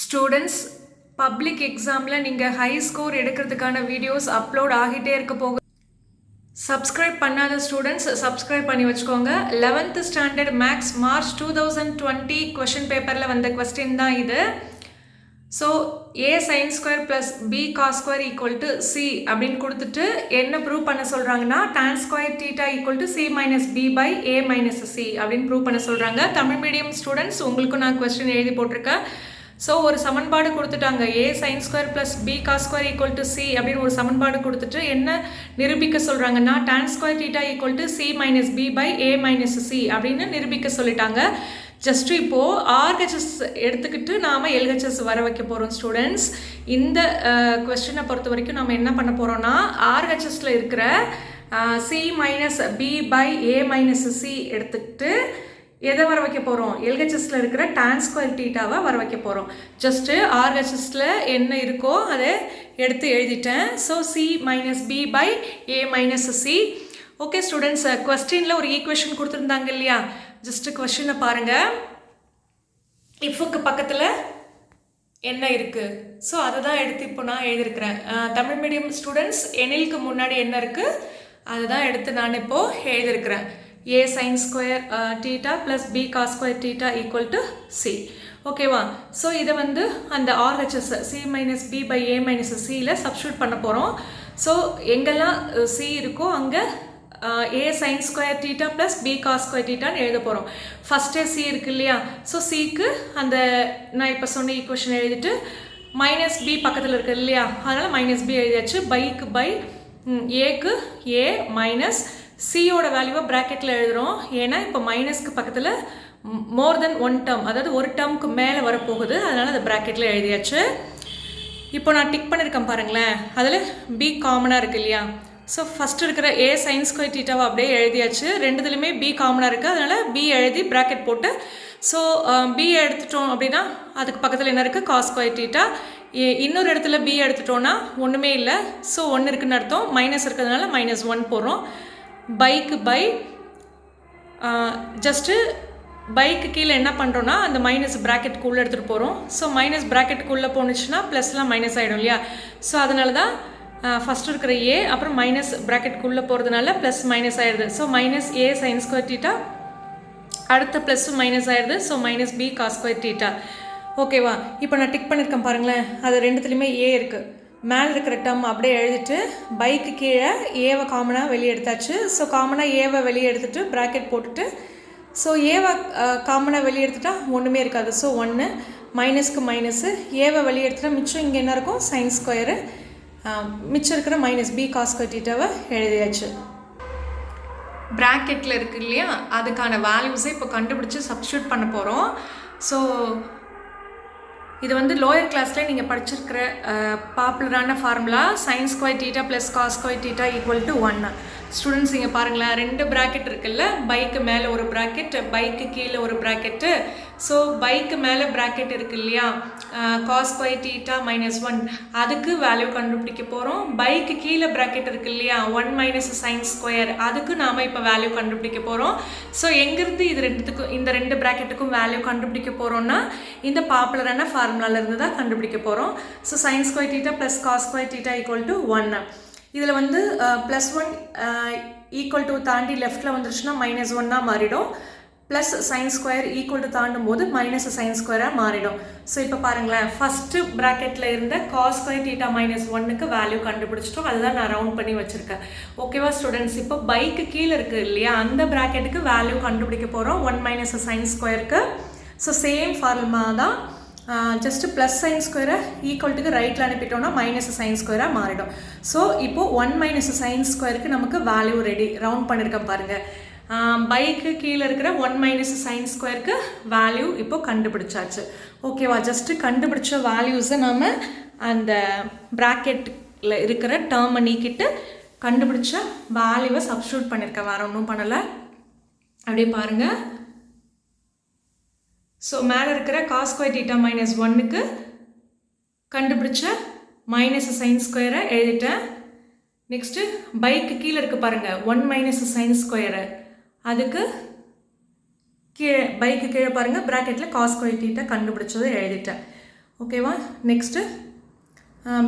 Students public எக்ஸாமில் நீங்கள் high score எடுக்கிறதுக்கான வீடியோஸ் அப்லோட் ஆகிட்டே இருக்க போக சப்ஸ்கிரைப் பண்ணாத ஸ்டூடெண்ட்ஸ் சப்ஸ்கிரைப் பண்ணி வச்சுக்கோங்க. 11th standard maths March 2020 question பேப்பரில் வந்த கொஸ்டின் தான் இது. So A sine square plus B cos square equal to C அப்படின்னு கொடுத்துட்டு என்ன ப்ரூவ் பண்ண சொல்கிறாங்கன்னா tan square theta equal to C minus B by A minus C அப்படின்னு ப்ரூவ் பண்ண சொல்கிறாங்க. தமிழ் மீடியம் ஸ்டூடெண்ட்ஸ் உங்களுக்கும் நான் கொஸ்டின் எழுதி போட்டிருக்கேன். ஸோ ஒரு சமன்பாடு கொடுத்துட்டாங்க, A sine square plus B cos square equal to C அப்படின்னு ஒரு சமன்பாடு கொடுத்துட்டு என்ன நிரூபிக்க சொல்கிறாங்கன்னா tan square theta equal to C minus B by A minus C அப்படின்னு நிரூபிக்க சொல்லிட்டாங்க. ஜஸ்ட் இப்போது ஆர்ஹெச்எஸ் எடுத்துக்கிட்டு நாம் எல்ஹெச்எஸ் வர வைக்க போகிறோம் ஸ்டூடெண்ட்ஸ். இந்த கொஸ்டினை பொறுத்த வரைக்கும் நம்ம என்ன பண்ண போகிறோம்னா ஆர்ஹெச்எஸில் இருக்கிற C minus B by A minus C எடுத்துக்கிட்டு எதை வர வைக்க போகிறோம், எல்ஹெச்எஸில் இருக்கிற tan ஸ்கொயர் தீட்டாவை வர வைக்க போகிறோம். ஜஸ்ட்டு ஆர்ஹெச்எஸில் என்ன இருக்கோ அதை எடுத்து எழுதிட்டேன். So C minus B by A minus C. Okay students, கொஸ்டினில் ஒரு ஈக்குவேஷன் கொடுத்துருந்தாங்க இல்லையா, ஜஸ்ட்டு கொஸ்டினை பாருங்கள். இஃப்க்கு பக்கத்தில் என்ன இருக்குது, ஸோ அதை தான் எடுத்து இப்போ நான் எழுதியிருக்கிறேன். தமிழ் மீடியம் ஸ்டூடெண்ட்ஸ் எனிலுக்கு முன்னாடி என்ன இருக்குது அதை தான் எடுத்து நான் இப்போது எழுதியிருக்கிறேன். A sine square theta plus B cos square theta equal to C. ஓகேவா? ஸோ இதை வந்து அந்த RHS C minus B by A minus சியில் சப்ஸ்டியூட் பண்ண போகிறோம். ஸோ எங்கெல்லாம் சி இருக்கோ அங்கே A sine square theta plus B cos square தீட்டான்னு எழுத போகிறோம். ஃபஸ்ட்டே சி இருக்குது இல்லையா, ஸோ சிக்கு அந்த நான் இப்போ சொன்ன ஈக்குவேஷன் எழுதிட்டு மைனஸ் பி பக்கத்தில் இருக்குது இல்லையா, அதனால் மைனஸ் பி எழுதியாச்சு. பைக்கு பை ஏக்கு ஏ மைனஸ் சியோட வேல்யூவை ப்ராக்கெட்டில் எழுதுகிறோம். ஏன்னா இப்போ மைனஸ்க்கு பக்கத்தில் மோர் தென் ஒன் டேர்ம், அதாவது ஒரு டேர்முக்கு மேலே வரப்போகுது, அதனால் அதை ப்ராக்கெட்டில் எழுதியாச்சு. இப்போ நான் டிக் பண்ணியிருக்கேன் பாருங்களேன், அதில் பி காமனாக இருக்குது இல்லையா, ஸோ ஃபஸ்ட்டு இருக்கிற ஏ சைன் ஸ்கொயர் தீட்டாவை அப்படியே எழுதியாச்சு. ரெண்டுத்துலையுமே பி காமனாக இருக்குது, அதனால் பி எழுதி ப்ராக்கெட் போட்டு ஸோ பி எடுத்துட்டோம் அப்படின்னா அதுக்கு பக்கத்தில் என்ன இருக்குது காஸ் ஸ்கொயர் தீட்டா. இன்னொரு இடத்துல பி எடுத்துட்டோன்னா ஒன்றுமே இல்லை, ஸோ ஒன்று இருக்குதுன்னு அர்த்தம். மைனஸ் இருக்கிறதுனால -1 போடுறோம். பைக்கு பை ஜஸ்ட்டு பைக்கு கீழே என்ன பண்ணுறோன்னா அந்த மைனஸ் ப்ராக்கெட்டுக்குள்ளே எடுத்துகிட்டு போகிறோம். ஸோ மைனஸ் ப்ராக்கெட்டுக்குள்ளே போணுச்சுன்னா ப்ளஸ்லாம் மைனஸ் ஆகிடும் இல்லையா, ஸோ அதனால தான் ஃபஸ்ட்டு இருக்கிற ஏ அப்புறம் மைனஸ் ப்ராக்கெட்டுக்குள்ளே போகிறதுனால ப்ளஸ் மைனஸ் ஆகிடுது. So minus A sine square theta, அடுத்த ப்ளஸ்ஸும் மைனஸ் ஆகிடுது, so minus B cos square theta. ஓகேவா? இப்போ நான் டிக் பண்ணியிருக்கேன் பாருங்களேன், அது ரெண்டுத்துலேயுமே ஏ இருக்குது. மேலே இருக்கிற டேர்ம் அப்படியே எழுதிட்டு பைக்கு கீழே ஏவை காமனாக வெளியே எடுத்தாச்சு. ஸோ காமனாக ஏவை வெளியே எடுத்துகிட்டு ப்ராக்கெட் போட்டுட்டு ஸோ ஏவை காமனாக வெளியே எடுத்துட்டா ஒன்றுமே இருக்காது, ஸோ 1 மைனஸ்க்கு மைனஸு, ஏவை வெளியே எடுத்துட்டா மிச்சம் இங்கே என்ன இருக்கும் சைன் ஸ்கொயரு, மிச்சம் இருக்கிற மைனஸ் பி காஸ் ஸ்கொயர் தீட்டாவை எழுதியாச்சு. ப்ராக்கெட்டில் இருக்குது இல்லையா, அதுக்கான வேல்யூஸை இப்போ கண்டுபிடிச்சி சப்ஸ்டியூட் பண்ண போகிறோம். ஸோ இது வந்து லோயர் கிளாஸில் நீங்கள் படிச்சிருக்கிற பாப்புலரான formula sine square theta plus cos square theta equal to 1. Students இங்கே பாருங்களேன், 2 ப்ராக்கெட் இருக்குல்ல, பைக்கு மேலே ஒரு ப்ராக்கெட், பைக்கு கீழே ஒரு ப்ராக்கெட்டு. ஸோ பைக்கு மேலே ப்ராக்கெட் இருக்குது இல்லையா, காஸ் ஸ்கொயர் தீட்டா -1, அதுக்கு வேல்யூ கண்டுபிடிக்க போகிறோம். பைக்கு கீழே ப்ராக்கெட் இருக்குது இல்லையா 1 மைனஸ் சைன் ஸ்கொயர், அதுக்கு நாம் இப்போ வேல்யூ கண்டுபிடிக்க போகிறோம். ஸோ எங்கேருந்து இது ரெண்டுத்துக்கும் இந்த 2 ப்ராக்கெட்டுக்கும் வேல்யூ கண்டுபிடிக்க போகிறோம்னா இந்த பாப்புலரான ஃபார்முலாலேருந்து தான் கண்டுபிடிக்க போகிறோம். So sine square theta plus cos square theta equal to 1. இதில் வந்து +1 ஈக்குவல் டு தாண்டி லெஃப்டில் வந்துருச்சுன்னா -1 மாறிடும். Plus sine square equal to தாண்டும் போது மைனஸ் சைன் ஸ்கொயராக மாறிடும். ஸோ இப்போ பாருங்களேன், ஃபஸ்ட்டு ப்ராக்கெட்டில் இருந்த காஸ் ஸ்கொயர் தீட்டா -1க்கு வேல்யூ கண்டுபிடிச்சிட்டோம், அதுதான் நான் ரவுண்ட் பண்ணி வச்சுருக்கேன். ஓகேவா ஸ்டூடெண்ட்ஸ்? இப்போ பைக்கு கீழே இருக்குது இல்லையா, அந்த ப்ராக்கெட்டுக்கு வேல்யூ கண்டுபிடிக்க போகிறோம் 1 மைனஸ் சைன் ஸ்கொயருக்கு. ஸோ சேம் ஃபார்முலா தான், ஜஸ்ட்டு ப்ளஸ் சைன் ஸ்கொயரை ஈக்குவல்ட்டுக்கு ரைட்டில் அனுப்பிட்டோன்னா மைனஸ் சைன் ஸ்கொயராக மாறிடும். ஸோ இப்போது 1 மைனஸ் சைன் ஸ்கொயருக்கு நமக்கு வேல்யூ ரெடி, ரவுண்ட் பண்ணியிருக்கேன் பாருங்கள். பைக்கு கீழே இருக்கிற 1 மைனஸ் சைன் ஸ்கொயருக்கு வேல்யூ இப்போ கண்டுபிடிச்சாச்சு. ஓகேவா? ஜஸ்ட்டு கண்டுபிடிச்ச வேல்யூஸை நம்ம அந்த ப்ராக்கெட்டில் இருக்கிற டேர்மை நீக்கிட்டு கண்டுபிடிச்ச வேல்யூவை சப்ஸ்டியூட் பண்ணியிருக்கேன், வேறு ஒன்றும் பண்ணலை. அப்படியே பாருங்கள். ஸோ மேலே இருக்கிற காஸ் ஸ்கொயர் தீட்டா -1க்கு கண்டுபிடிச்ச மைனஸ் சைன் ஸ்கொயரை எழுதிட்டேன். நெக்ஸ்ட்டு பைக்கு கீழே இருக்குது பாருங்கள் 1 மைனஸ் சைன் ஸ்கொயரு, அதுக்கு கீழே பைக்கு கீழே பாருங்கள் ப்ராக்கெட்டில் காஸ் ஸ்கொயர் தீட்டா கண்டுபிடிச்சதை எழுதிட்டேன். ஓகேவா? நெக்ஸ்ட்டு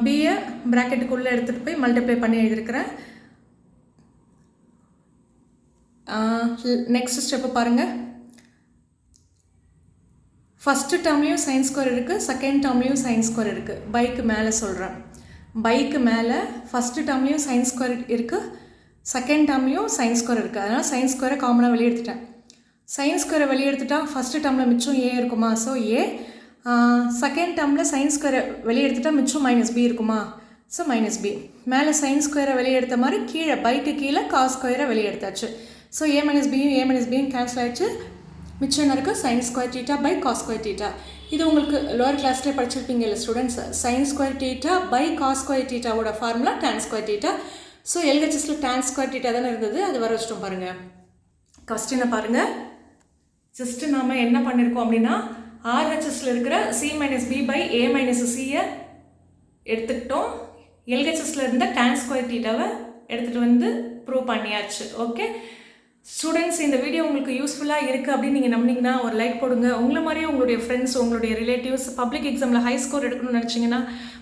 பியை ப்ராக்கெட்டுக்குள்ளே எடுத்துகிட்டு போய் மல்டிப்ளை பண்ணி எழுதியிருக்கிறேன். நெக்ஸ்ட் ஸ்டெப்பு பாருங்கள். ஃபஸ்ட்டு டேர்ம்லேயும் சைன் ஸ்கொயர் இருக்குது, செகண்ட் டேர்ம்லேயும் சைன் ஸ்கொயர் இருக்குது. பைக்கு மேலே சொல்கிறேன். பைக்கு மேலே ஃபஸ்ட்டு டேர்ம்லேயும் சைன் ஸ்கொயர் இருக்குது, செகண்ட் டேர்ம்லேயும் சைன் ஸ்கொயர் இருக்குது. அதனால் சைன் ஸ்கொயரை காமனாக வெளியே எடுத்துட்டேன். சைன் ஸ்கொயரை வெளியே எடுத்துட்டா ஃபஸ்ட்டு டேர்மில் மிச்சம் ஏ இருக்குமா? So A. செகண்ட் டேர்மில் சைன் ஸ்கொயரை வெளியே எடுத்துட்டா மிச்சம் மைனஸ் பி இருக்குமா? So minus B. மேலே சைன் ஸ்கொயரை வெளியே எடுத்த மாதிரி கீழே பைக்கு கீழே காஸ் ஸ்கொயரை வெளியே எடுத்தாச்சு. ஸோ ஏ மைனஸ் பியும் கேன்சல் ஆகிடுச்சு. மிச்சம் என்ன இருக்குது? Sine square theta by cos square theta. இது உங்களுக்கு லோவர் கிளாஸ்லேயே படிச்சிருப்பீங்க இல்லை students? Sine square theta by cos square டீட்டாவோட formula tan square theta. So எல்ஹெச்எஸில் tan ஸ்கொயர் டீட்டா தானே இருந்தது, அது வர வச்சிட்டோம் பாருங்கள். கொஸ்டினை பாருங்கள். ஜஸ்ட்டு நாம் என்ன பண்ணியிருக்கோம் அப்படின்னா ஆர்ஹெச்எஸில் இருக்கிற C minus B by A minus சியை எடுத்துக்கிட்டோம். எல்ஹெச்எஸில் இருந்த tan ஸ்கொயர் டீட்டாவை எடுத்துகிட்டு வந்து ப்ரூவ் பண்ணியாச்சு. ஓகே ஸ்டூடெண்ட்ஸ், இந்த வீடியோ உங்களுக்கு யூஸ்ஃபுல்லாக இருக்குது அப்படின்னு நீங்கள் நம்பினீங்கன்னா ஒரு லைக் போடுங்க. உங்களை மாதிரியே உங்களுடைய ஃப்ரெண்ட்ஸ், உங்களுடைய ரிலேட்டிவ்ஸ் பப்ளிக் எக்ஸாமில் ஹை ஸ்கோர் எடுக்கணும்னு நினச்சிங்கன்னா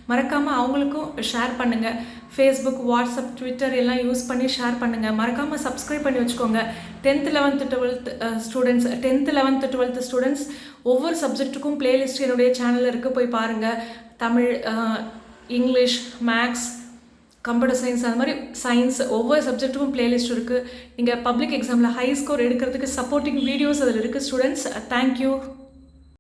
மறக்காமல் அவங்களுக்கும் ஷேர் பண்ணுங்கள். ஃபேஸ்புக், வாட்ஸ்அப், ட்விட்டர் எல்லாம் யூஸ் பண்ணி ஷேர் பண்ணுங்கள். மறக்காமல் சப்ஸ்கிரைப் பண்ணி வச்சுக்கோங்க. 10th 11th 12th ஸ்டூடெண்ட்ஸ் ஒவ்வொரு சப்ஜெக்ட்டுக்கும் பிளேலிஸ்ட் என்னுடைய சேனலில் இருக்குது, போய் பாருங்கள். Tamil, English, maths, computer science, அந்த மாதிரி சயின்ஸ் ஒவ்வொரு சப்ஜெக்ட்டுக்கும் பிளேலிஸ்ட் இருக்குது. நீங்கள் பப்ளிக் எக்ஸாமில் ஹை ஸ்கோர் எடுக்கிறதுக்கு சப்போர்ட்டிங் வீடியோஸ் அதில் இருக்குது ஸ்டூடெண்ட்ஸ். தேங்க்யூ.